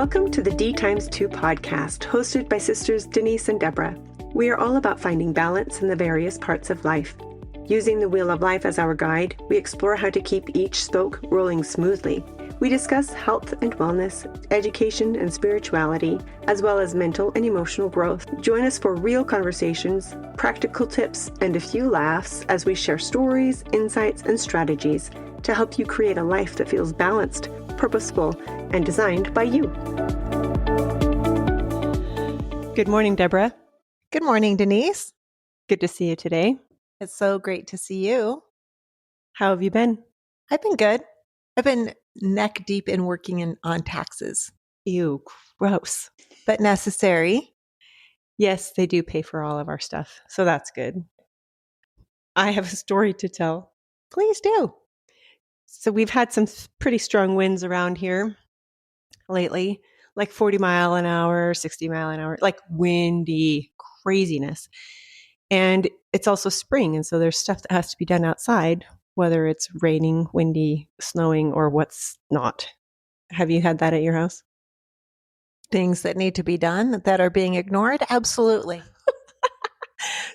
Welcome to the D times 2 podcast, hosted by sisters Denise and Deborah. We are all about finding balance in the various parts of life. Using the wheel of life as our guide, we explore how to keep each spoke rolling smoothly. We discuss health and wellness, education and spirituality, as well as mental and emotional growth. Join us for real conversations, practical tips, and a few laughs as we share stories, insights, and strategies to help you create a life that feels balanced, purposeful, and designed by you. Good morning, Deborah. Good morning, Denise. Good to see you today. It's so great to see you. How have you been? I've been good. I've been neck deep in working on taxes. Ew, gross. But necessary. Yes, they do pay for all of our stuff, so that's good. I have a story to tell. Please do. So we've had some pretty strong winds around here lately, like 40 mile an hour, 60 mile an hour, like windy craziness. And it's also spring, and so there's stuff that has to be done outside, whether it's raining, windy, snowing, or what's not. Have you had that at your house? Things that need to be done that are being ignored? Absolutely.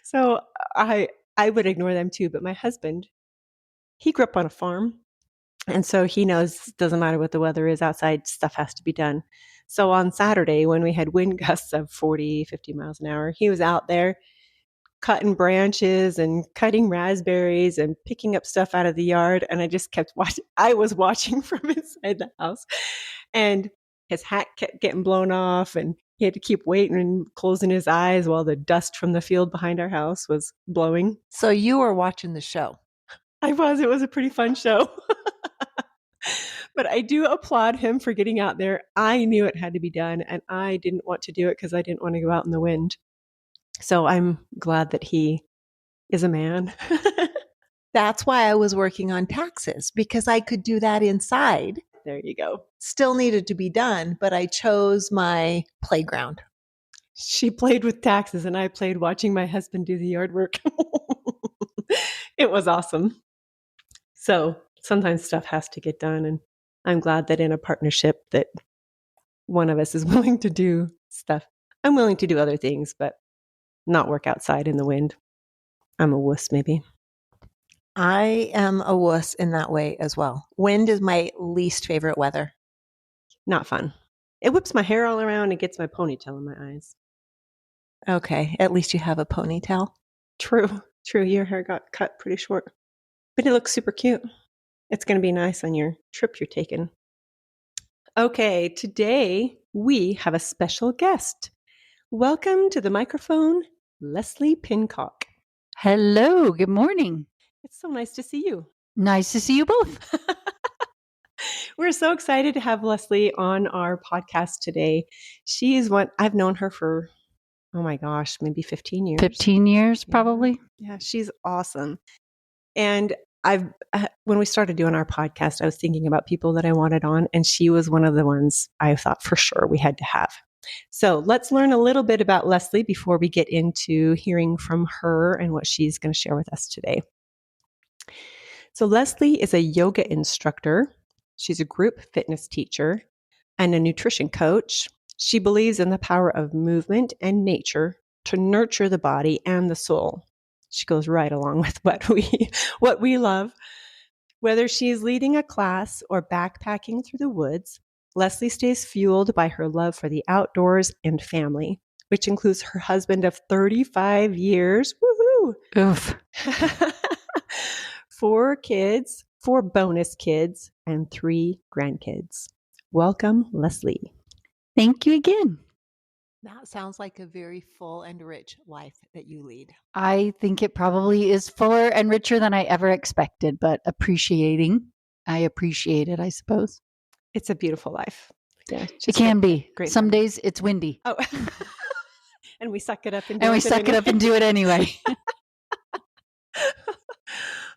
So I would ignore them too, but my husband, he grew up on a farm, and so he knows it doesn't matter what the weather is outside, stuff has to be done. So on Saturday, when we had wind gusts of 40, 50 miles an hour, he was out there cutting branches and cutting raspberries and picking up stuff out of the yard. And I just kept watching. I was watching from inside the house, and his hat kept getting blown off, and he had to keep waiting and closing his eyes while the dust from the field behind our house was blowing. So you were watching the show. I was. It was a pretty fun show. But I do applaud him for getting out there. I knew it had to be done, and I didn't want to do it because I didn't want to go out in the wind. So I'm glad that he is a man. That's why I was working on taxes, because I could do that inside. There you go. Still needed to be done, but I chose my playground. She played with taxes, and I played watching my husband do the yard work. It was awesome. So sometimes stuff has to get done, and I'm glad that in a partnership that one of us is willing to do stuff. I'm willing to do other things, but not work outside in the wind. I'm a wuss, maybe. I am a wuss in that way as well. Wind is my least favorite weather. Not fun. It whips my hair all around and gets my ponytail in my eyes. Okay, at least you have a ponytail. True. Your hair got cut pretty short. But it looks super cute. It's going to be nice on your trip you're taking. Okay, today we have a special guest. Welcome to the microphone, Leslie Pincock. Hello, good morning. It's so nice to see you. Nice to see you both. We're so excited to have Leslie on our podcast today. She is one, I've known her for, oh my gosh, maybe 15 years. 15 years, probably. Yeah, she's awesome. And when we started doing our podcast, I was thinking about people that I wanted on, and she was one of the ones I thought for sure we had to have. So let's learn a little bit about Leslie before we get into hearing from her and what she's going to share with us today. So Leslie is a yoga instructor. She's a group fitness teacher and a nutrition coach. She believes in the power of movement and nature to nurture the body and the soul. She goes right along with what we love. Whether she's leading a class or backpacking through the woods, Leslie stays fueled by her love for the outdoors and family, which includes her husband of 35 years. Woohoo! Oof. 4 kids, 4 bonus kids, and 3 grandkids. Welcome, Leslie. Thank you again. That sounds like a very full and rich life that you lead. I think it probably is fuller and richer than I ever expected, but I appreciate it, I suppose. It's a beautiful life. Yeah, it can be. Great. Some days it's windy. Oh, and we suck it up and do it anyway.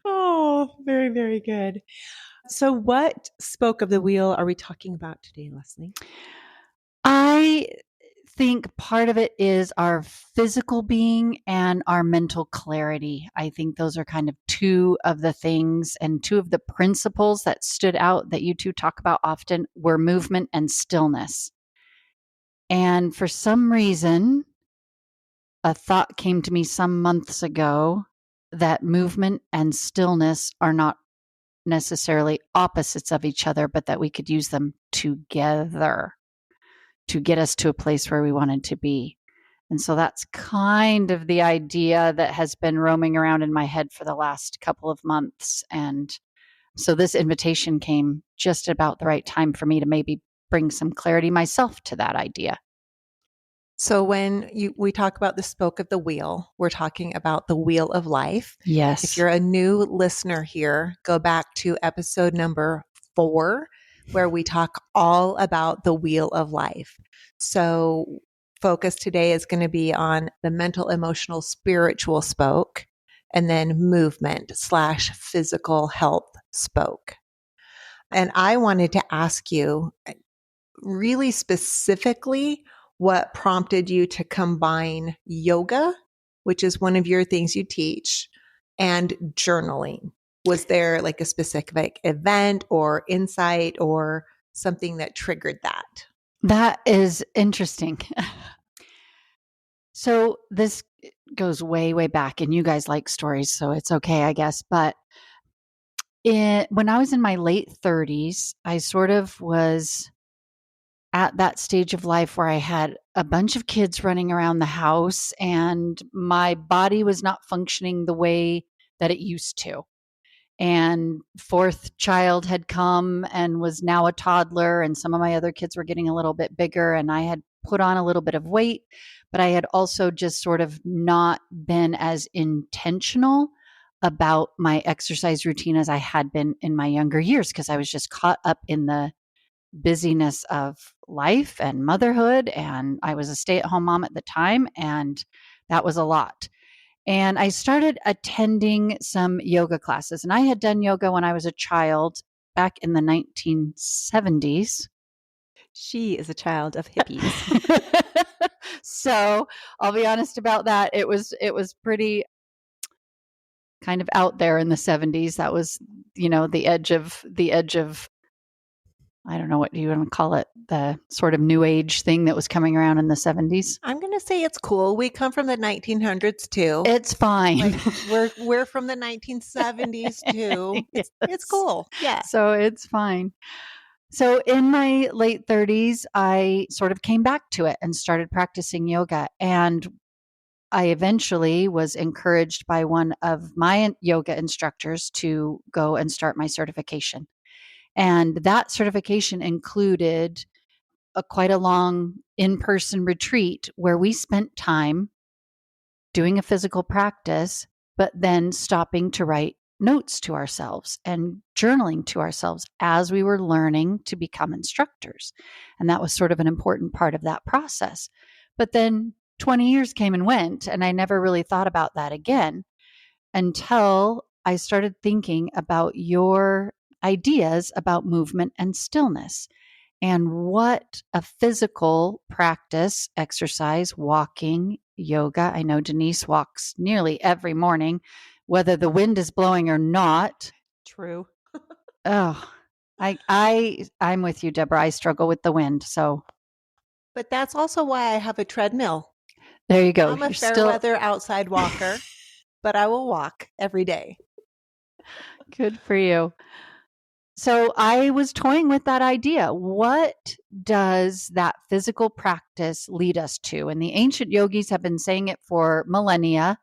Oh, very, very good. So what spoke of the wheel are we talking about today, Leslie? I think part of it is our physical being and our mental clarity. I think those are kind of two of the things and two of the principles that stood out that you two talk about often were movement and stillness. And for some reason, a thought came to me some months ago that movement and stillness are not necessarily opposites of each other, but that we could use them together to get us to a place where we wanted to be. And so that's kind of the idea that has been roaming around in my head for the last couple of months. And so this invitation came just about the right time for me to maybe bring some clarity myself to that idea. So when we talk about the spoke of the wheel, we're talking about the wheel of life. Yes. If you're a new listener here, go back to episode number 4, where we talk all about the wheel of life. So focus today is going to be on the mental, emotional, spiritual spoke, and then movement/physical health spoke. And I wanted to ask you really specifically what prompted you to combine yoga, which is one of your things you teach, and journaling. Was there like a specific event or insight or something that triggered that? That is interesting. So this goes way, way back, and you guys like stories, so it's okay, I guess. But when I was in my late 30s, I sort of was at that stage of life where I had a bunch of kids running around the house and my body was not functioning the way that it used to. And fourth child had come and was now a toddler, and some of my other kids were getting a little bit bigger, and I had put on a little bit of weight, but I had also just sort of not been as intentional about my exercise routine as I had been in my younger years because I was just caught up in the busyness of life and motherhood. And I was a stay-at-home mom at the time, and that was a lot. And I started attending some yoga classes. And I had done yoga when I was a child back in the 1970s. She is a child of hippies. So I'll be honest about that. It was pretty kind of out there in the 70s. That was, the edge of I don't know, what do you want to call it? The sort of new age thing that was coming around in the 70s. I'm going to say it's cool. We come from the 1900s too. It's fine. Like we're from the 1970s too. Yes. It's cool. Yeah. So it's fine. So in my late 30s, I sort of came back to it and started practicing yoga. And I eventually was encouraged by one of my yoga instructors to go and start my certification. And that certification included quite a long in-person retreat where we spent time doing a physical practice, but then stopping to write notes to ourselves and journaling to ourselves as we were learning to become instructors. And that was sort of an important part of that process. But then 20 years came and went, and I never really thought about that again until I started thinking about your ideas about movement and stillness and what a physical practice, exercise, walking, yoga. I know Denise walks nearly every morning, whether the wind is blowing or not. True. Oh, I'm with you, Deborah. I struggle with the wind. So, But that's also why I have a treadmill. there you go. I'm a fair weather outside walker, but I will walk every day. Good for you. So I was toying with that idea. What does that physical practice lead us to? And the ancient yogis have been saying it for millennia,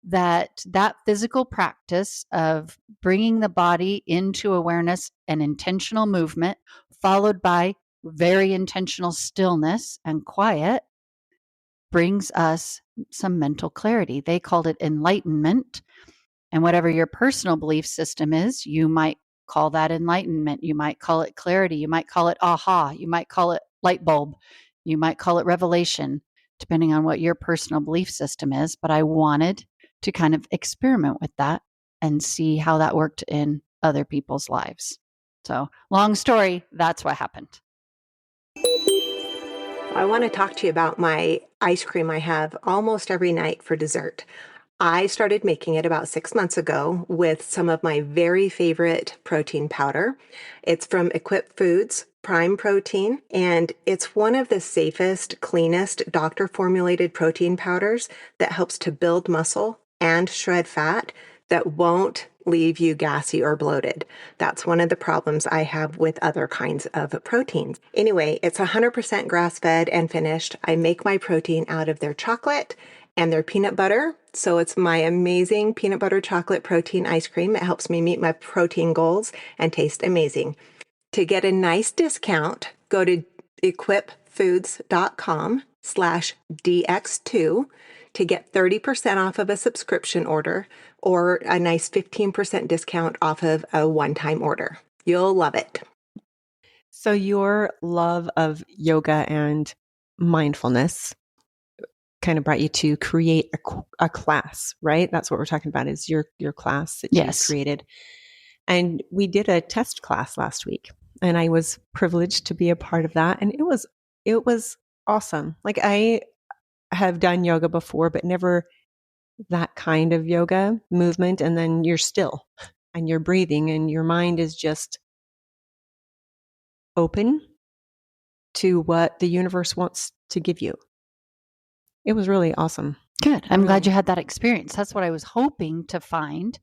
that physical practice of bringing the body into awareness and intentional movement, followed by very intentional stillness and quiet, brings us some mental clarity. They called it enlightenment. And whatever your personal belief system is, you might call that enlightenment. You might call it clarity. You might call it aha. You might call it light bulb. You might call it revelation, depending on what your personal belief system is. But I wanted to kind of experiment with that and see how that worked in other people's lives. So, long story, that's what happened. I want to talk to you about my ice cream I have almost every night for dessert. I started making it about 6 months ago with some of my very favorite protein powder. It's from Equip Foods Prime Protein, and it's one of the safest, cleanest doctor formulated protein powders that helps to build muscle and shred fat that won't leave you gassy or bloated. That's one of the problems I have with other kinds of proteins. Anyway, it's 100% grass-fed and finished. I make my protein out of their chocolate and their peanut butter. So it's my amazing peanut butter chocolate protein ice cream. It helps me meet my protein goals and taste amazing. To get a nice discount, go to equipfoods.com/DX2 to get 30% off of a subscription order or a nice 15% discount off of a one-time order. You'll love it. So your love of yoga and mindfulness kind of brought you to create a class, right? That's what we're talking about, is your class that you created. And we did a test class last week, and I was privileged to be a part of that. And it was awesome. Like, I have done yoga before, but never that kind of yoga movement. And then you're still and you're breathing and your mind is just open to what the universe wants to give you. It was really awesome. Good. I'm glad you had that experience. That's what I was hoping to find.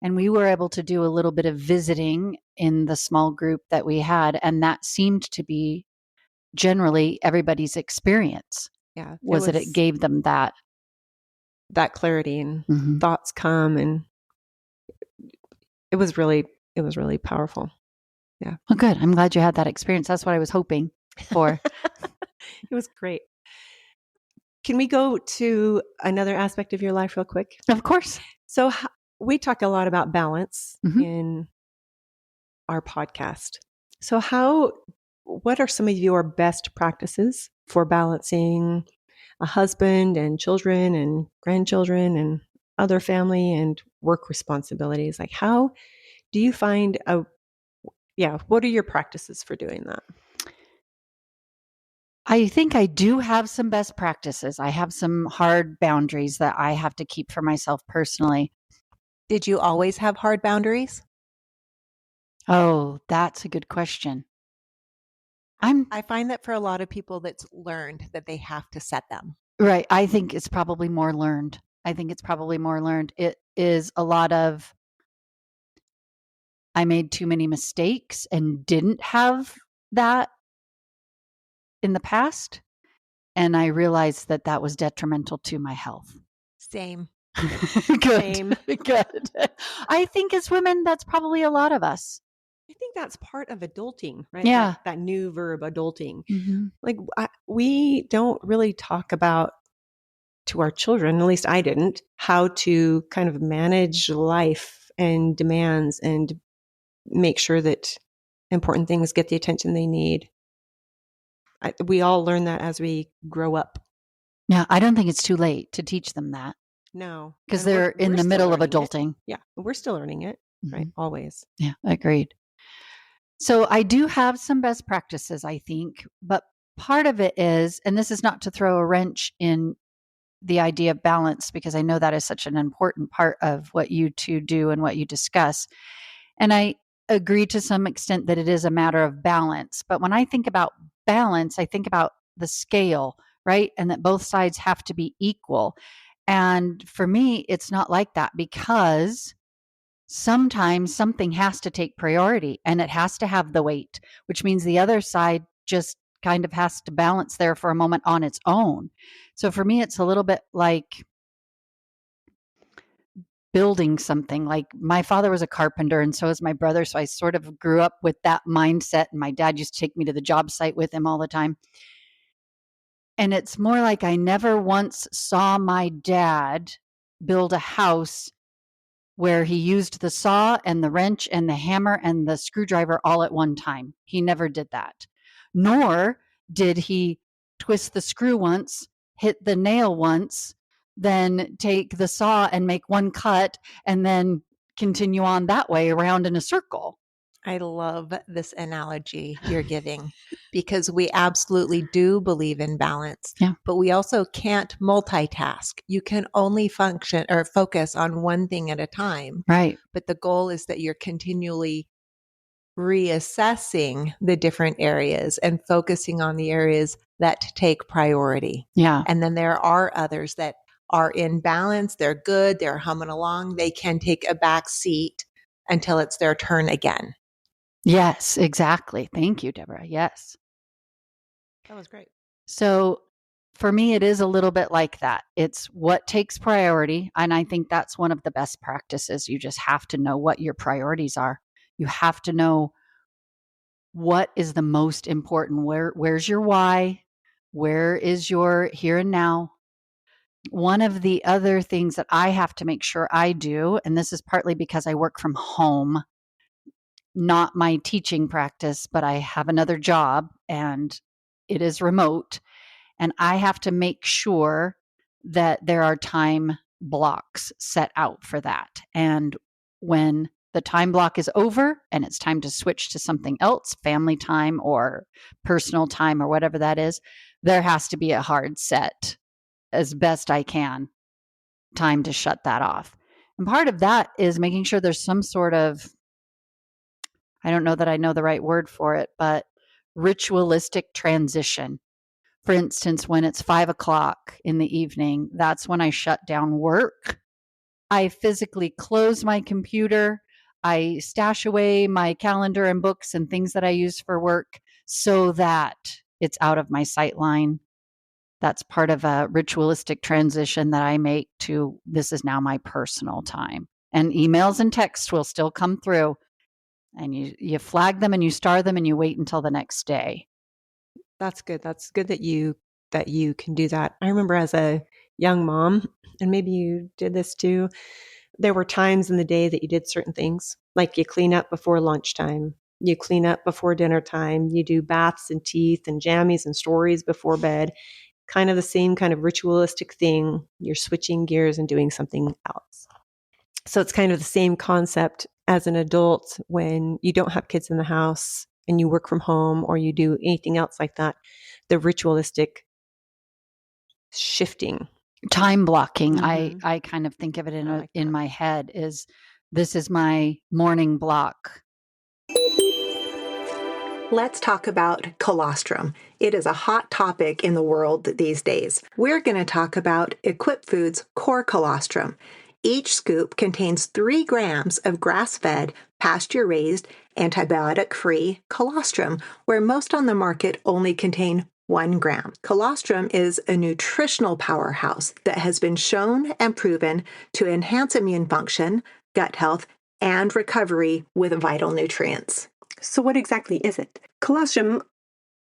And we were able to do a little bit of visiting in the small group that we had. And that seemed to be generally everybody's experience. Yeah. Was that it gave them that clarity and thoughts come, and it was really powerful. Yeah. Well, good. I'm glad you had that experience. That's what I was hoping for. It was great. Can we go to another aspect of your life real quick? Of course. So we talk a lot about balance in our podcast. So what are some of your best practices for balancing a husband and children and grandchildren and other family and work responsibilities? Like, how do you find what are your practices for doing that? I think I do have some best practices. I have some hard boundaries that I have to keep for myself personally. Did you always have hard boundaries? Oh, that's a good question. I find that for a lot of people that's learned that they have to set them. Right. I think it's probably more learned. It is a lot of, I made too many mistakes and didn't have that in the past. And I realized that was detrimental to my health. Same. Good. Same. Good. I think as women, that's probably a lot of us. I think that's part of adulting, right? Yeah. That new verb, adulting. Like, we don't really talk about to our children, at least I didn't, how to kind of manage life and demands and make sure that important things get the attention they need. We all learn that as we grow up. Yeah, I don't think it's too late to teach them that. No. Because they're in the middle of adulting. Yeah, we're still learning it, right? Always. Yeah, agreed. So I do have some best practices, I think, but part of it is, and this is not to throw a wrench in the idea of balance, because I know that is such an important part of what you two do and what you discuss. And I agree to some extent that it is a matter of balance. But when I think about balance, I think about the scale, right? And that both sides have to be equal. And for me, it's not like that, because sometimes something has to take priority and it has to have the weight, which means the other side just kind of has to balance there for a moment on its own. So for me, it's a little bit like building something. Like, my father was a carpenter and so is my brother. So I sort of grew up with that mindset, and my dad used to take me to the job site with him all the time. And it's more like I never once saw my dad build a house where he used the saw and the wrench and the hammer and the screwdriver all at one time. He never did that. Nor did he twist the screw once, hit the nail once, then take the saw and make one cut and then continue on that way around in a circle. I love this analogy you're giving because we absolutely do believe in balance, Yeah. but we also can't multitask. You can only function or focus on one thing at a time. Right. But the goal is that you're continually reassessing the different areas and focusing on the areas that take priority. Yeah. And then there are others that are in balance. They're good. They're humming along. They can take a back seat until it's their turn again. Yes, exactly. Thank you, Deborah. Yes. That was great. So for me, it is a little bit like that. It's what takes priority. And I think that's one of the best practices. You just have to know what your priorities are. You have to know what is the most important. Where's your why? Where is your here and now? One of the other things that I have to make sure I do, and this is partly because I work from home, not my teaching practice, but I have another job and it is remote. And I have to make sure that there are time blocks set out for that. And when the time block is over and it's time to switch to something else, family time or personal time or whatever that is, there has to be a hard set as best I can time to shut that off. And part of that is making sure there's some sort of, I don't know that I know the right word for it, but ritualistic transition. For instance, when it's 5 o'clock in the evening, that's when I shut down work. I physically close my computer. I stash away my calendar and books and things that I use for work so that it's out of my sight line. That's part of a ritualistic transition that I make to this is now my personal time. And emails and texts will still come through. And you flag them and you star them and you wait until the next day. That's good. That's good that you can do that. I remember as a young mom, and maybe you did this too, there were times in the day that you did certain things, like you clean up before lunchtime, you clean up before dinner time, you do baths and teeth and jammies and stories before bed, kind of the same kind of ritualistic thing. You're switching gears and doing something else. So it's kind of the same concept as an adult when you don't have kids in the house and you work from home or you do anything else like that. The ritualistic shifting. Time blocking. Mhm. I kind of think of it I like in that. my head is this is my morning block. Let's talk about colostrum. It is a hot topic in the world these days. We're going to talk about Equip Foods core colostrum. Each scoop contains 3 grams of grass-fed, pasture-raised, antibiotic-free colostrum, where most on the market only contain 1 gram. Colostrum is a nutritional powerhouse that has been shown and proven to enhance immune function, gut health, and recovery with vital nutrients. So what exactly is it? Colostrum,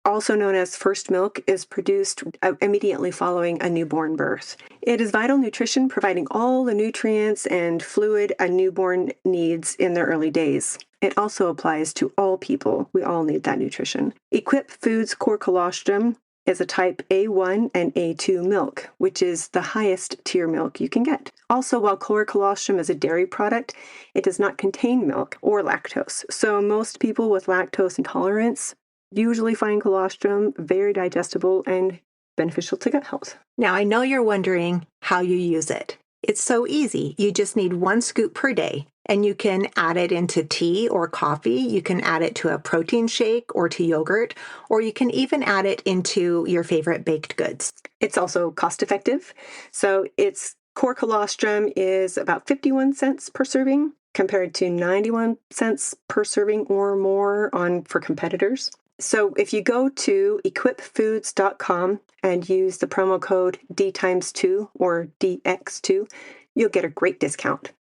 also known as first milk, is produced immediately following a newborn birth. It is vital nutrition, providing all the nutrients and fluid a newborn needs in their early days. It also applies to all people. We all need that nutrition. Equip Foods core colostrum is a type A1 and A2 milk, which is the highest tier milk you can get. Also, while core colostrum is a dairy product, it does not contain milk or lactose. So most people with lactose intolerance usually find colostrum very digestible and beneficial to gut health. Now, I know you're wondering how you use it. It's so easy. You just need 1 scoop per day, and you can add it into tea or coffee. You can add it to a protein shake or to yogurt, or you can even add it into your favorite baked goods. It's also cost effective. So its core colostrum is about 51 cents per serving compared to 91 cents per serving or more for competitors. So if you go to equipfoods.com and use the promo code D2 or DX2, you'll get a great discount.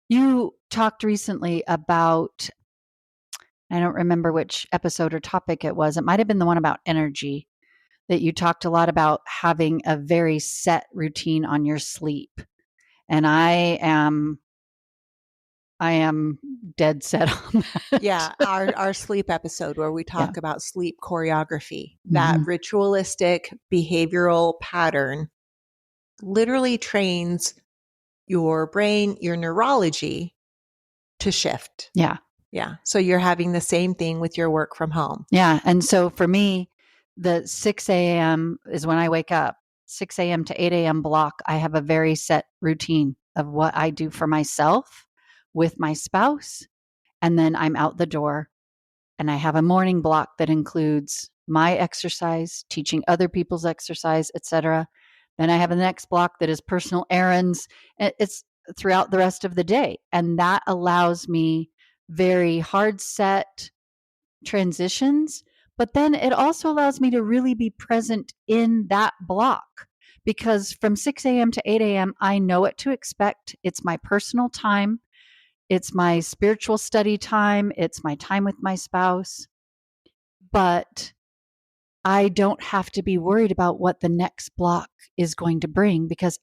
You talked recently about, I don't remember which episode or topic it was. It might have been the one about energy, that you talked a lot about having a very set routine on your sleep. And I am dead set on that. Yeah, our sleep episode where we talk about sleep choreography, that Mhm. ritualistic behavioral pattern literally trains your brain, your neurology to shift. Yeah. Yeah. So you're having the same thing with your work from home. Yeah. And so for me, the 6 a.m. is when I wake up. 6 a.m. to 8 a.m. block, I have a very set routine of what I do for myself with my spouse. And then I'm out the door, and I have a morning block that includes my exercise, teaching other people's exercise, etc. Then I have a next block that is personal errands. It's throughout the rest of the day. And that allows me very hard set transitions, but then it also allows me to really be present in that block, because from 6 a.m. to 8 a.m., I know what to expect. It's my personal time, it's my spiritual study time, it's my time with my spouse, but I don't have to be worried about what the next block is going to bring, because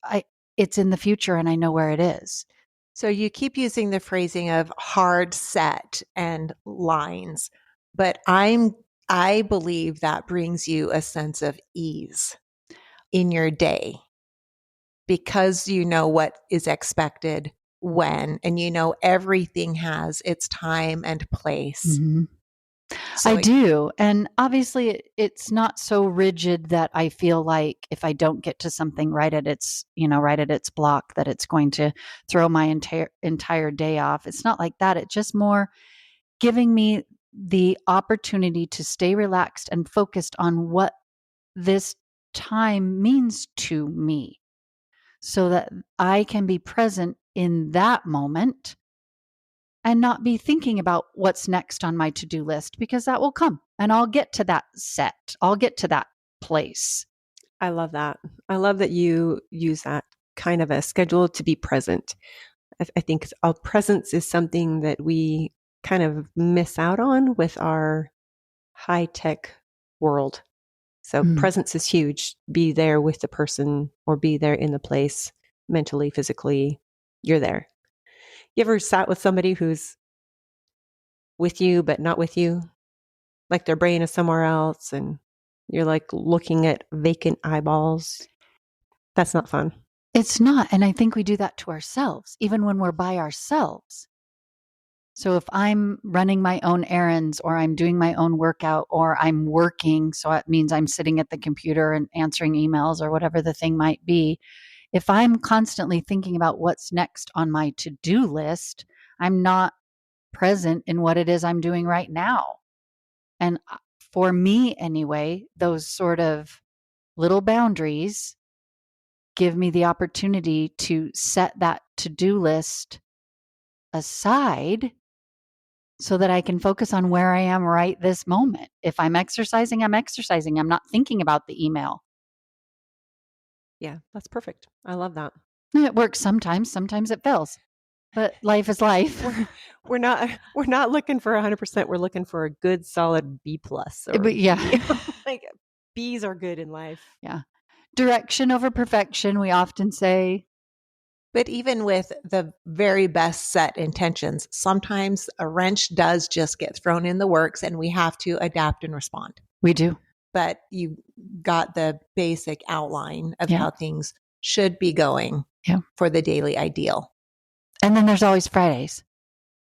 it's in the future and I know where it is. So you keep using the phrasing of hard set and lines, but I believe that brings you a sense of ease in your day, because you know what is expected when, and you know everything has its time and place. Mm-hmm. So I do. And obviously it's not so rigid that I feel like if I don't get to something right at its block, that it's going to throw my entire day off. It's not like that. It's just more giving me the opportunity to stay relaxed and focused on what this time means to me, so that I can be present in that moment and not be thinking about what's next on my to-do list, because that will come and I'll get to that set. I'll get to that place. I love that. I love that you use that kind of a schedule to be present. I think our presence is something that we kind of miss out on with our high-tech world. So presence is huge. Be there with the person, or be there in the place, mentally, physically. You're there. You ever sat with somebody who's with you but not with you? Like their brain is somewhere else and you're like looking at vacant eyeballs. That's not fun. It's not. And I think we do that to ourselves, even when we're by ourselves. So if I'm running my own errands, or I'm doing my own workout, or I'm working, so it means I'm sitting at the computer and answering emails or whatever the thing might be. If I'm constantly thinking about what's next on my to-do list, I'm not present in what it is I'm doing right now. And for me anyway, those sort of little boundaries give me the opportunity to set that to-do list aside so that I can focus on where I am right this moment. If I'm exercising, I'm exercising. I'm not thinking about the email. Yeah, that's perfect. I love that. It works sometimes it fails. But life is life. We're not looking for 100%. We're looking for a good solid B plus. But yeah. Like B's are good in life. Yeah. Direction over perfection, we often say. But even with the very best set intentions, sometimes a wrench does just get thrown in the works and we have to adapt and respond. We do. But you got the basic outline of Yeah. how things should be going for the daily ideal. And then there's always Fridays,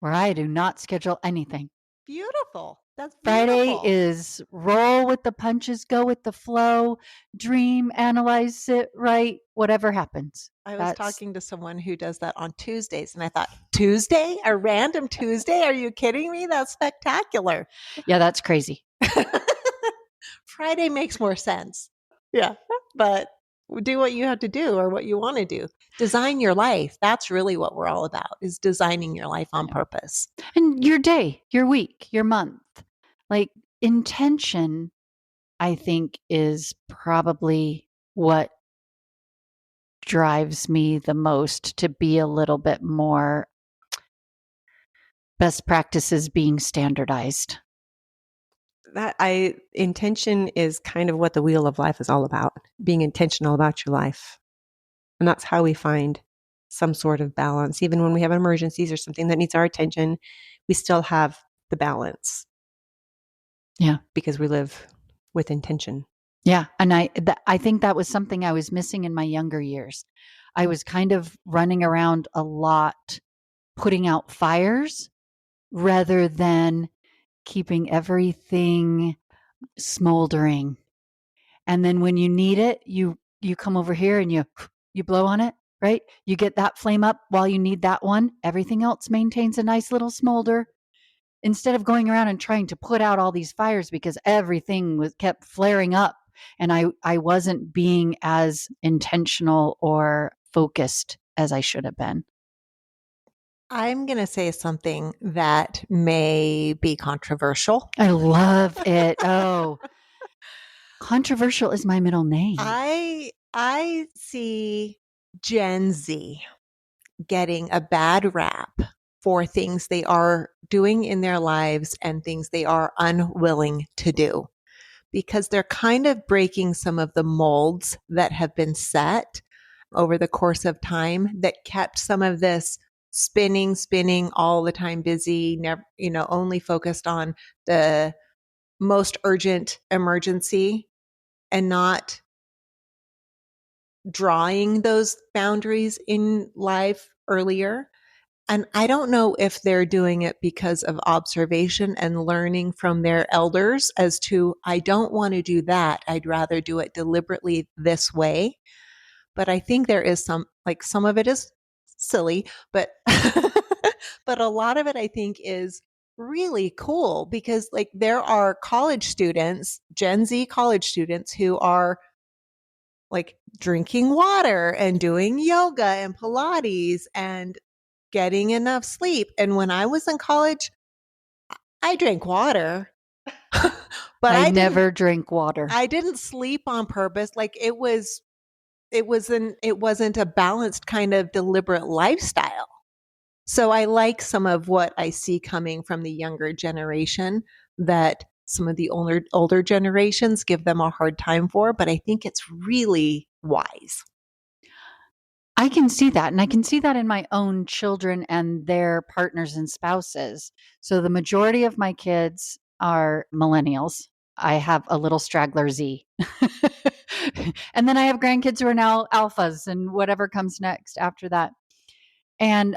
where I do not schedule anything. Beautiful. That's Friday beautiful. is roll with the punches, go with the flow, dream, analyze, sit, write, whatever happens. I was talking to someone who does that on Tuesdays, and I thought, Tuesday? A random Tuesday? Are you kidding me? That's spectacular. Yeah, that's crazy. Friday makes more sense. Yeah. But do what you have to do, or what you want to do. Design your life. That's really what we're all about, is designing your life on purpose. And your day, your week, your month. Like intention, I think, is probably what drives me the most to be a little bit more best practices being standardized. Intention is kind of what the wheel of life is all about, being intentional about your life. And that's how we find some sort of balance. Even when we have emergencies or something that needs our attention, we still have the balance. Yeah. Because we live with intention. Yeah. And I think that was something I was missing in my younger years. I was kind of running around a lot, putting out fires, rather than keeping everything smoldering. And then when you need it, you come over here and you blow on it, right? You get that flame up while you need that one. Everything else maintains a nice little smolder. Instead of going around and trying to put out all these fires because everything was kept flaring up and I wasn't being as intentional or focused as I should have been. I'm going to say something that may be controversial. I love it. Oh, controversial is my middle name. I see Gen Z getting a bad rap for things they are doing in their lives and things they are unwilling to do, because they're kind of breaking some of the molds that have been set over the course of time that kept some of this spinning all the time, busy, never, only focused on the most urgent emergency and not drawing those boundaries in life earlier. And I don't know if they're doing it because of observation and learning from their elders as to, I don't want to do that. I'd rather do it deliberately this way. But I think there is some of it is silly, but, but a lot of it I think is really cool because there are college students, Gen Z college students who are drinking water and doing yoga and Pilates and getting enough sleep. And when I was in college, I drank water, but I never drank water. I didn't sleep on purpose. It wasn't a balanced kind of deliberate lifestyle. So I like some of what I see coming from the younger generation that some of the older generations give them a hard time for, but I think it's really wise. I can see that. And I can see that in my own children and their partners and spouses. So the majority of my kids are millennials. I have a little straggler Z. And then I have grandkids who are now alphas and whatever comes next after that. And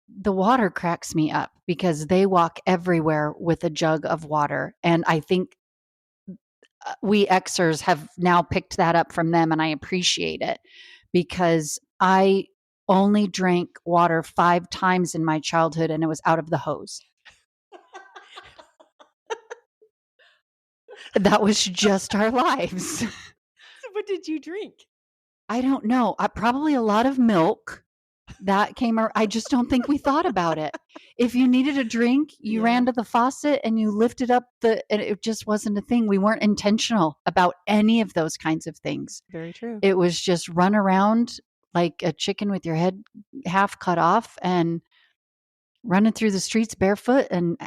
the water cracks me up because they walk everywhere with a jug of water. And I think we Xers have now picked that up from them, and I appreciate it because I only drank water 5 times in my childhood, and it was out of the hose. That was just our lives. So what did you drink? I don't know. Probably a lot of milk. That came, I just don't think we thought about it. If you needed a drink, you ran to the faucet and you lifted up and it just wasn't a thing. We weren't intentional about any of those kinds of things. Very true. It was just run around like a chicken with your head half cut off and running through the streets barefoot. And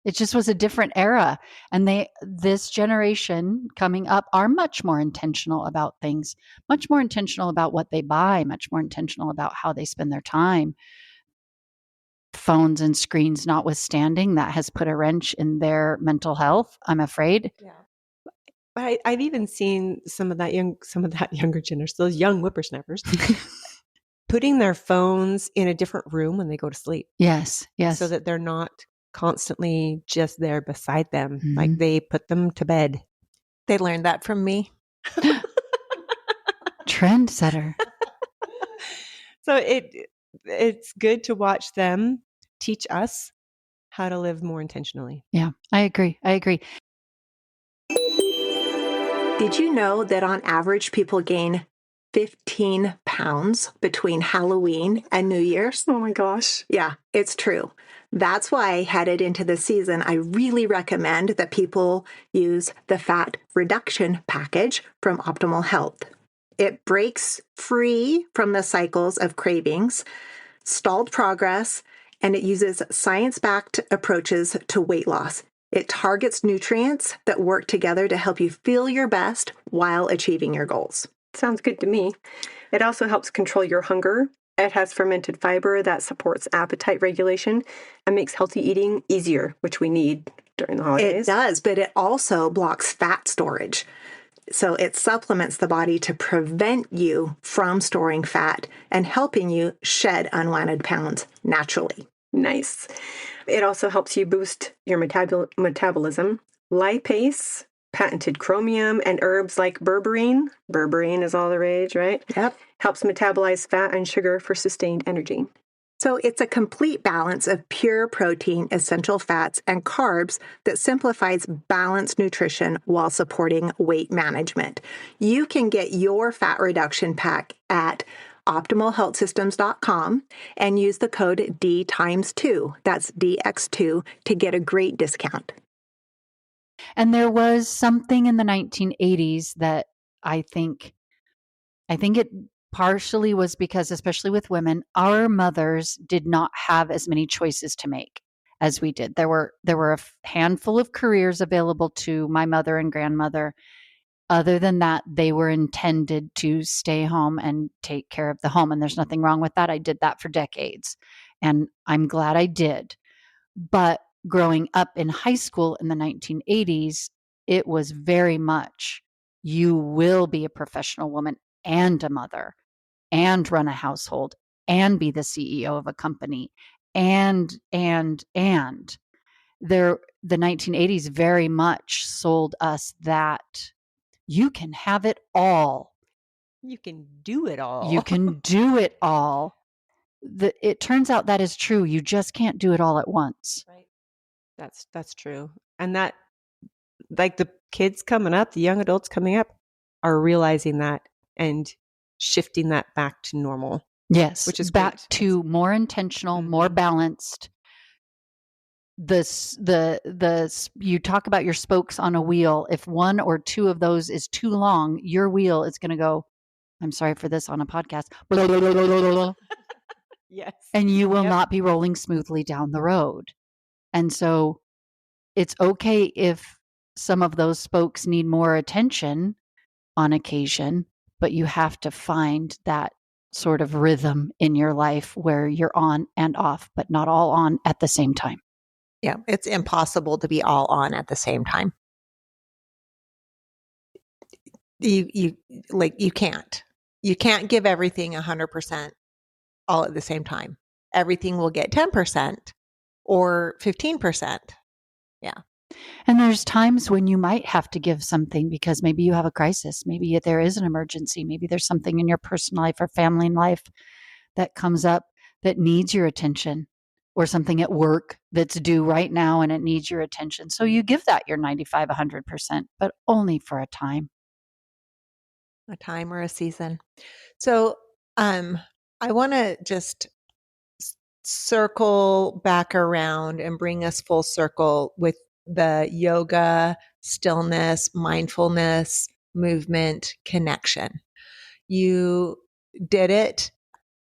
it just was a different era. And this generation coming up are much more intentional about things, much more intentional about what they buy, much more intentional about how they spend their time. Phones and screens notwithstanding, that has put a wrench in their mental health, I'm afraid. Yeah. But I've even seen some of that younger generation, those young whippersnappers, putting their phones in a different room when they go to sleep. Yes. So that they're not constantly just there beside them. Mm-hmm. Like they put them to bed. They learned that from me. Trendsetter. So it's good to watch them teach us how to live more intentionally. Yeah, I agree. Did you know that on average people gain 15 pounds between Halloween and New Year's? Oh my gosh. Yeah, it's true. That's why headed into the season, I really recommend that people use the fat reduction package from Optimal Health. It breaks free from the cycles of cravings, stalled progress, and it uses science-backed approaches to weight loss. It targets nutrients that work together to help you feel your best while achieving your goals. Sounds good to me. It also helps control your hunger. It has fermented fiber that supports appetite regulation and makes healthy eating easier, which we need during the holidays. It does, but it also blocks fat storage. So it supplements the body to prevent you from storing fat and helping you shed unwanted pounds naturally. Nice. It also helps you boost your metabolism. Lipase, patented chromium, and herbs like berberine. Berberine is all the rage, right? Yep. Helps metabolize fat and sugar for sustained energy. So it's a complete balance of pure protein, essential fats, and carbs that simplifies balanced nutrition while supporting weight management. You can get your fat reduction pack at optimalhealthsystems.com and use the code D times 2, that's DX2, to get a great discount. And there was something in the 1980s that I think it partially was because, especially with women, our mothers did not have as many choices to make as we did. There were a handful of careers available to my mother and grandmother. Other than that, they were intended to stay home and take care of the home. And there's nothing wrong with that. I did that for decades, and I'm glad I did. But growing up in high school in the 1980s, it was very much, you will be a professional woman and a mother and run a household and be the CEO of a company. And the 1980s very much sold us that you can have it all. You can do it all. You can do it all. It turns out that is true. You just can't do it all at once. Right. That's true. And that, like, the kids coming up, the young adults coming up are realizing that and shifting that back to normal. Yes, which is back great. to more intentional, more balanced. You talk about your spokes on a wheel. If one or two of those is too long, your wheel is going to go, I'm sorry for this on a podcast, blah, blah, blah, blah, blah, blah, Yes. and you will Yep. not be rolling smoothly down the road. And so it's okay if some of those spokes need more attention on occasion, but you have to find that sort of rhythm in your life where you're on and off, but not all on at the same time. Yeah, it's impossible to be all on at the same time. You can't give everything 100% all at the same time. Everything will get 10% or 15%. Yeah. And there's times when you might have to give something because maybe you have a crisis. Maybe there is an emergency. Maybe there's something in your personal life or family life that comes up that needs your attention, or something at work that's due right now and it needs your attention. So you give that your 95, 100%, but only for a time. A time or a season. So I want to just circle back around and bring us full circle with the yoga, stillness, mindfulness, movement, connection. You did it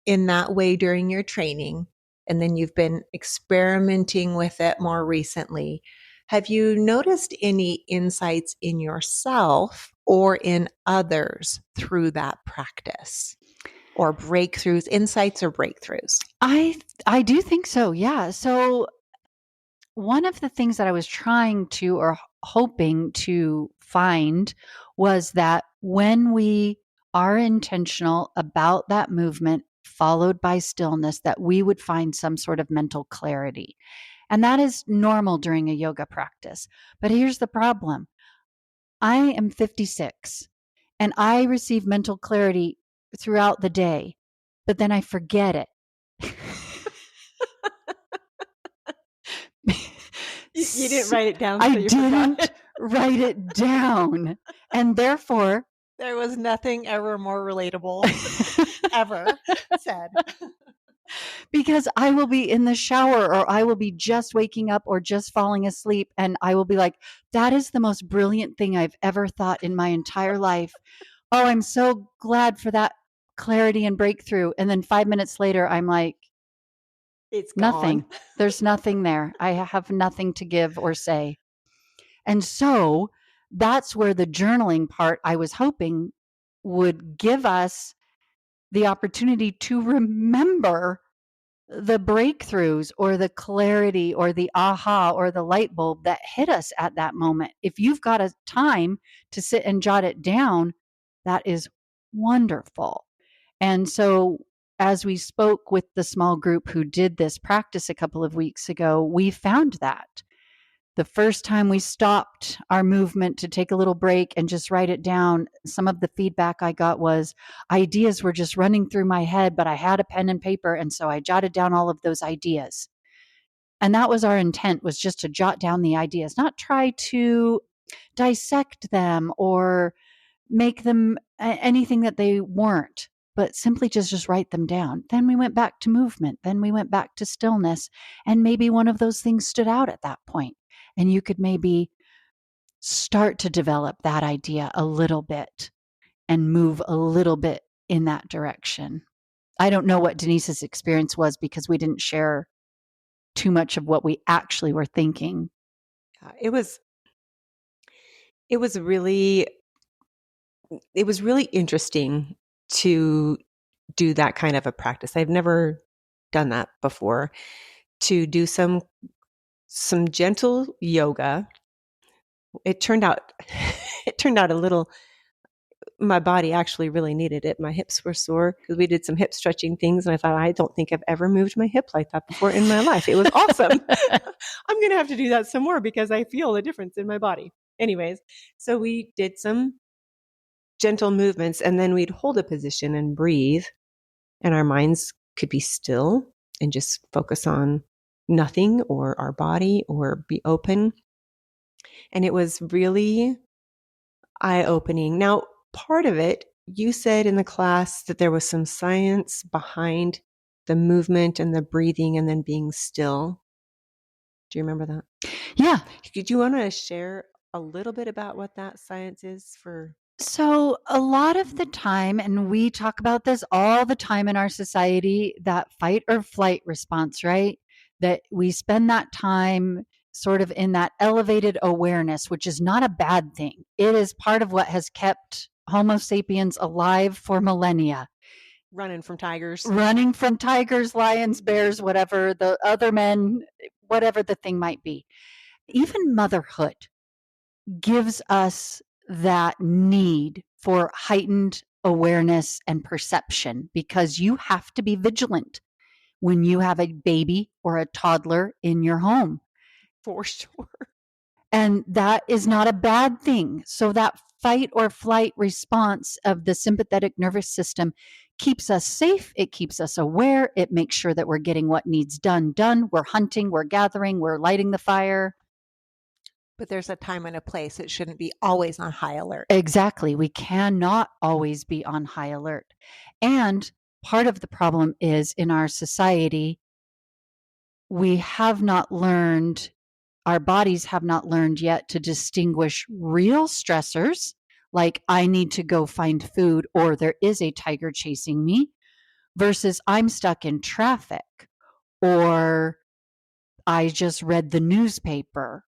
in that way during your training, and then you've been experimenting with it more recently. Have you noticed any insights in yourself or in others through that practice? Or breakthroughs, insights or breakthroughs? I do think so. Yeah. So one of the things that I was trying to, or hoping to find, was that when we are intentional about that movement followed by stillness, that we would find some sort of mental clarity. And that is normal during a yoga practice. But here's the problem. I am 56 and I receive mental clarity throughout the day, but then I forget it. You didn't write it down. So I you didn't forgot. write it down. And therefore, There was nothing ever more relatable ever said. because I will be in the shower or I will be just waking up or just falling asleep. And I will be like, that is the most brilliant thing I've ever thought in my entire life. Oh, I'm so glad for that clarity and breakthrough. And then 5 minutes later, I'm like, It's gone. nothing. There's nothing there. I have nothing to give or say. And so that's where the journaling part, I was hoping, would give us the opportunity to remember the breakthroughs or the clarity or the aha or the light bulb that hit us at that moment. If you've got a time to sit and jot it down, that is wonderful. And so as we spoke with the small group who did this practice a couple of weeks ago, we found that the first time we stopped our movement to take a little break and just write it down, some of the feedback I got was ideas were just running through my head, but I had a pen and paper. And so I jotted down all of those ideas. And that was our intent, was just to jot down the ideas, not try to dissect them or make them anything that they weren't, but simply just write them down. Then we went back to movement. Then we went back to stillness. And maybe one of those things stood out at that point. And you could maybe start to develop that idea a little bit and move a little bit in that direction. I don't know what Denise's experience was because we didn't share too much of what we actually were thinking. It was really interesting to do that kind of a practice. I've never done that before. To do some gentle yoga. It turned out a little, my body actually really needed it. My hips were sore because we did some hip stretching things. And I thought, I don't think I've ever moved my hip like that before in my life. It was awesome. I'm going to have to do that some more because I feel a difference in my body. Anyways, so we did some gentle movements and then we'd hold a position and breathe. And our minds could be still and just focus on nothing or our body or be open. And it was really eye-opening. Now, part of it, you said in the class that there was some science behind the movement and the breathing and then being still. Do you remember that? Yeah. Do you want to share a little bit about what that science is for? So a lot of the time, and we talk about this all the time in our society, that fight or flight response, right? That we spend that time sort of in that elevated awareness, which is not a bad thing. It is part of what has kept Homo sapiens alive for millennia. Running from tigers, lions, bears, whatever, the other men, whatever the thing might be. Even motherhood gives us that need for heightened awareness and perception because you have to be vigilant when you have a baby or a toddler in your home. For sure. And that is not a bad thing. So that fight or flight response of the sympathetic nervous system keeps us safe. It keeps us aware. It makes sure that we're getting what needs done. We're hunting, we're gathering, we're lighting the fire. But there's a time and a place. It shouldn't be always on high alert. Exactly. We cannot always be on high alert. And part of the problem is in our society, we have not learned, our bodies have not learned yet to distinguish real stressors, like I need to go find food or there is a tiger chasing me, versus I'm stuck in traffic or I just read the newspaper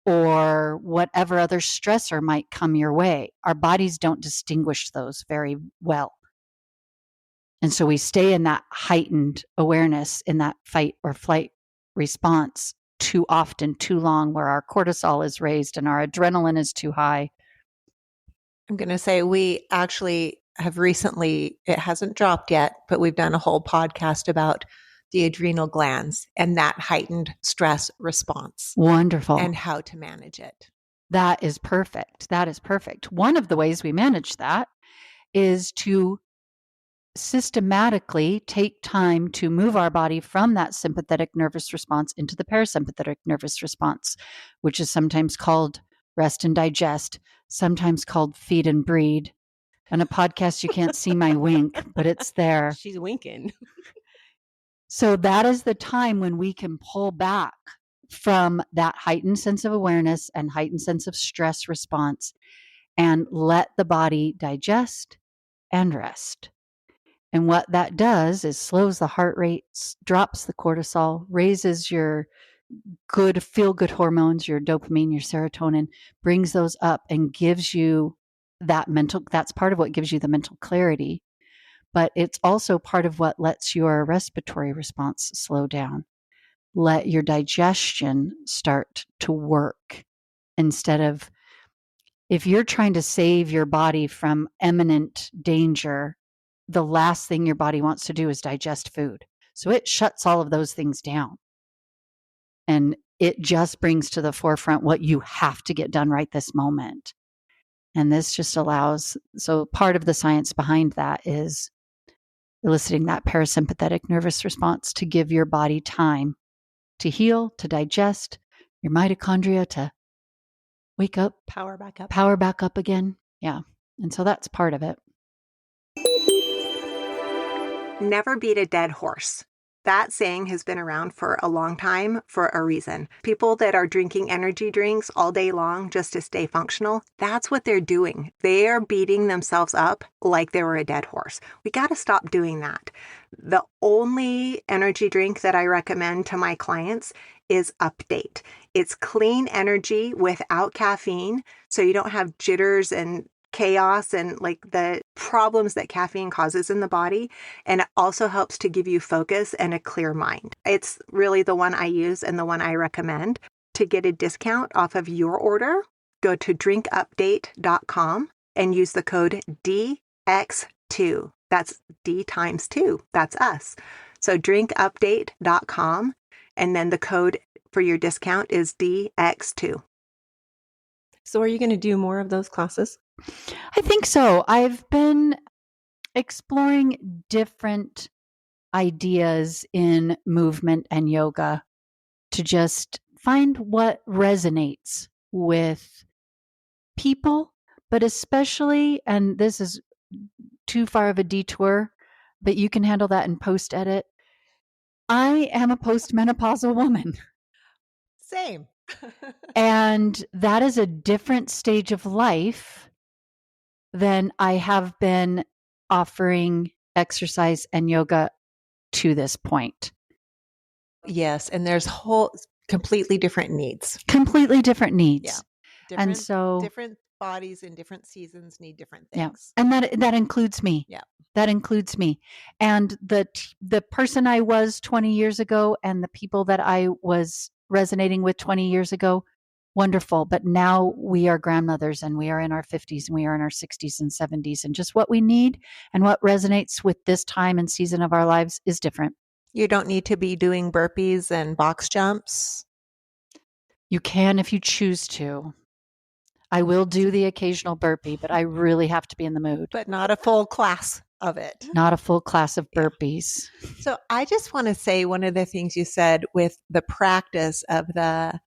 or whatever other stressor might come your way. Our bodies don't distinguish those very well. And so we stay in that heightened awareness, in that fight or flight response too often, too long, where our cortisol is raised and our adrenaline is too high. I'm going to say we actually have recently, it hasn't dropped yet, but we've done a whole podcast about the adrenal glands and that heightened stress response. Wonderful. And how to manage it. That is perfect. That is perfect. One of the ways we manage that is to systematically take time to move our body from that sympathetic nervous response into the parasympathetic nervous response, which is sometimes called rest and digest, sometimes called feed and breed. On a podcast, you can't see my wink, but it's there. She's winking. So that is the time when we can pull back from that heightened sense of awareness and heightened sense of stress response and let the body digest and rest. And what that does is slows the heart rate, drops the cortisol, raises your good feel-good hormones, your dopamine, your serotonin, brings those up and gives you that mental, that's part of what gives you the mental clarity. But it's also part of what lets your respiratory response slow down. Let your digestion start to work instead of, if you're trying to save your body from imminent danger, the last thing your body wants to do is digest food. So it shuts all of those things down. And it just brings to the forefront what you have to get done right this moment. And this just allows, so part of the science behind that is eliciting that parasympathetic nervous response to give your body time to heal, to digest, your mitochondria to wake up, Power back up. power back up again. Yeah. And so that's part of it. Never beat a dead horse. That saying has been around for a long time for a reason. People that are drinking energy drinks all day long just to stay functional, that's what they're doing. They are beating themselves up like they were a dead horse. We got to stop doing that. The only energy drink that I recommend to my clients is Update. It's clean energy without caffeine, so you don't have jitters and chaos and like the problems that caffeine causes in the body. And it also helps to give you focus and a clear mind. It's really the one I use and the one I recommend. To get a discount off of your order, go to drinkupdate.com and use the code DX2. That's D times 2. That's us. So drinkupdate.com, and then the code for your discount is DX2. So are you going to do more of those classes? I think so. I've been exploring different ideas in movement and yoga to just find what resonates with people, but especially, and this is too far of a detour, but you can handle that in post edit. I am a postmenopausal woman. Same. And that is a different stage of life than I have been offering exercise and yoga to this point. Yes. And there's completely different needs. Completely different needs. Yeah. And so different bodies in different seasons need different yeah. things. And that includes me. Yeah. That includes me. And the person I was 20 years ago and the people that I was resonating with 20 years ago, wonderful. But now we are grandmothers and we are in our 50s and we are in our 60s and 70s. And just what we need and what resonates with this time and season of our lives is different. You don't need to be doing burpees and box jumps. You can if you choose to. I will do the occasional burpee, but I really have to be in the mood. But not a full class of it. Not a full class of burpees. So I just want to say one of the things you said with the practice of the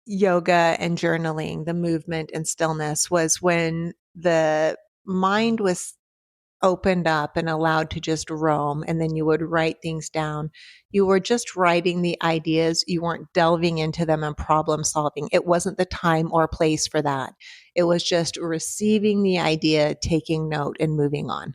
yoga and journaling, the movement and stillness, was when the mind was opened up and allowed to just roam, and then you would write things down. You were just writing the ideas. You weren't delving into them and problem solving. It wasn't the time or place for that. It was just receiving the idea, taking note, and moving on.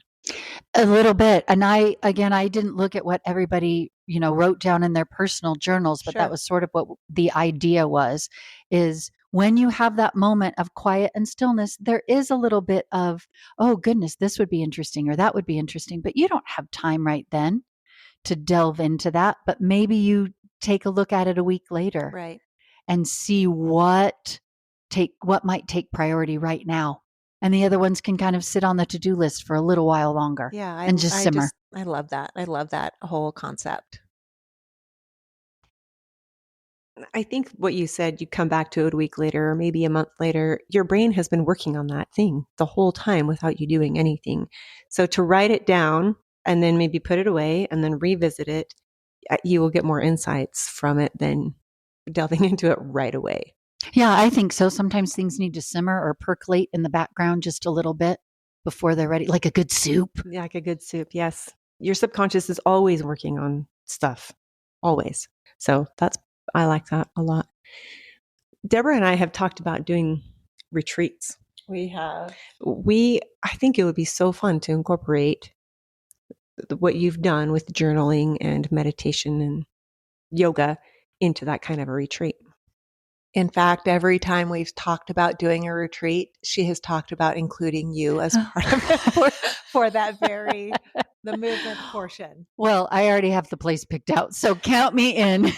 A little bit. And I didn't look at what everybody, wrote down in their personal journals, but Sure. that was sort of what the idea was, is when you have that moment of quiet and stillness, there is a little bit of, oh goodness, this would be interesting or that would be interesting, but you don't have time right then to delve into that. But maybe you take a look at it a week later, Right. and see what might take priority right now. And the other ones can kind of sit on the to-do list for a little while longer. Yeah. And just simmer. I love that. I love that whole concept. I think what you said, you come back to it a week later or maybe a month later, your brain has been working on that thing the whole time without you doing anything. So to write it down and then maybe put it away and then revisit it, you will get more insights from it than delving into it right away. Yeah, I think so. Sometimes things need to simmer or percolate in the background just a little bit before they're ready, like a good soup. Yeah, like a good soup. Yes. Your subconscious is always working on stuff, always. So I like that a lot. Deborah and I have talked about doing retreats. We have. I think it would be so fun to incorporate what you've done with journaling and meditation and yoga into that kind of a retreat. In fact, every time we've talked about doing a retreat, she has talked about including you as part of it for that the movement portion. Well, I already have the place picked out, so count me in.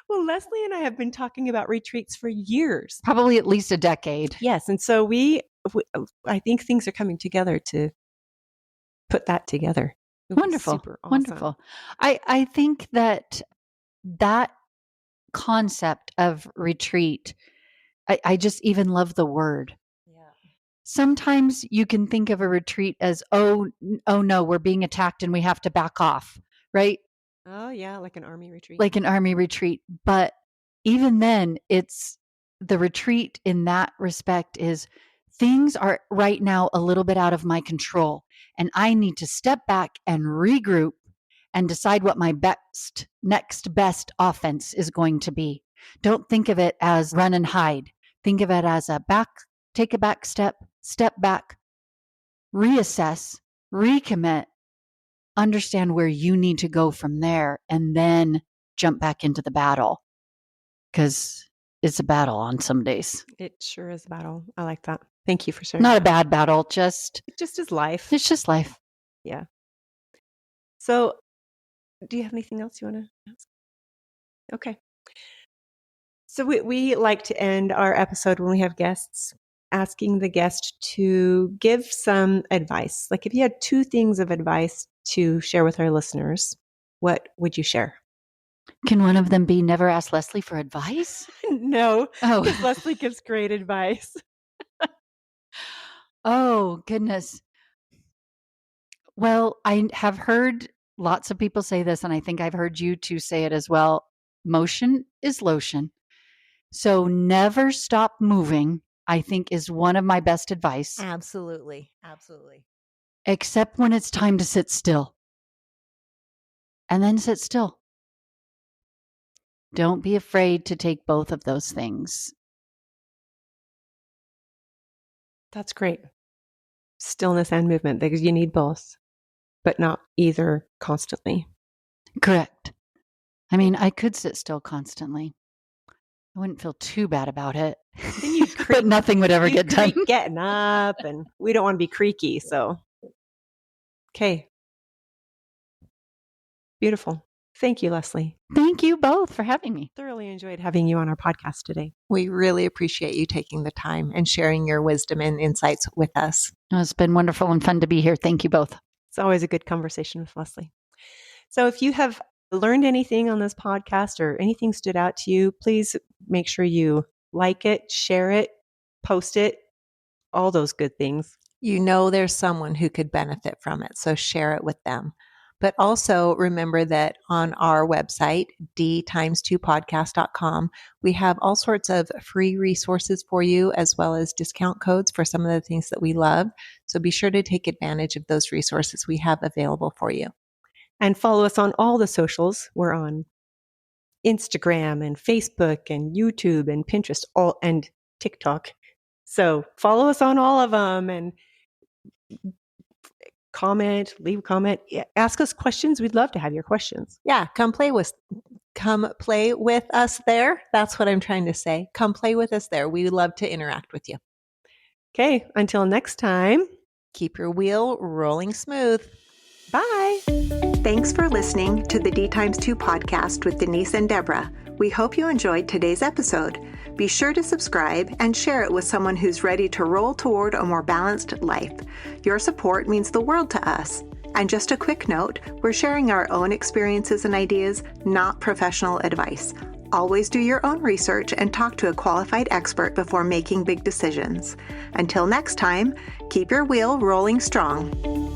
Well, Leslie and I have been talking about retreats for years. Probably at least a decade. Yes. And so I think things are coming together to put that together. It would be Wonderful. super awesome. Wonderful. I think that concept of retreat, I just even love the word. Sometimes you can think of a retreat as, oh no, we're being attacked and we have to back off, right? Oh yeah, like an army retreat. Like an army retreat. But even then, it's the retreat in that respect is things are right now a little bit out of my control. And I need to step back and regroup and decide what my next best offense is going to be. Don't think of it as run and hide. Think of it as take a back step back, reassess, recommit, understand where you need to go from there, and then jump back into the battle. Because it's a battle on some days. It sure is a battle. I like that. Thank you for sharing. Not a bad battle, just is life. It's just life. Yeah. So, do you have anything else you want to ask? Okay. So we like to end our episode when we have guests, asking the guest to give some advice. Like if you had 2 things of advice to share with our listeners, what would you share? Can one of them be never ask Leslie for advice? No. Oh. Because Leslie gives great advice. Oh, goodness. Well, I have heard lots of people say this, and I think I've heard you two say it as well. Motion is lotion. So never stop moving, I think, is one of my best advice. Absolutely. Absolutely. Except when it's time to sit still. And then sit still. Don't be afraid to take both of those things. That's great. Stillness and movement, because you need both, but not either constantly. Correct. I mean, I could sit still constantly. I wouldn't feel too bad about it. Then you'd but nothing would ever get done. Getting up, and we don't want to be creaky. So, okay. Beautiful. Thank you, Leslie. Thank you both for having me. Thoroughly enjoyed having you on our podcast today. We really appreciate you taking the time and sharing your wisdom and insights with us. It's been wonderful and fun to be here. Thank you both. It's always a good conversation with Leslie. So if you have learned anything on this podcast or anything stood out to you, please make sure you like it, share it, post it, all those good things. You know there's someone who could benefit from it, so share it with them. But also remember that on our website, d2podcast.com, we have all sorts of free resources for you, as well as discount codes for some of the things that we love. So be sure to take advantage of those resources we have available for you. And follow us on all the socials. We're on Instagram and Facebook and YouTube and Pinterest and TikTok. So follow us on all of them and leave a comment, ask us questions. We'd love to have your questions. Yeah, come play with us there. That's what I'm trying to say. Come play with us there. We love to interact with you. Okay, until next time, keep your wheel rolling smooth. Bye. Thanks for listening to the D2 podcast with Denise and Deborah. We hope you enjoyed today's episode. Be sure to subscribe and share it with someone who's ready to roll toward a more balanced life. Your support means the world to us. And just a quick note, we're sharing our own experiences and ideas, not professional advice. Always do your own research and talk to a qualified expert before making big decisions. Until next time, keep your wheel rolling strong.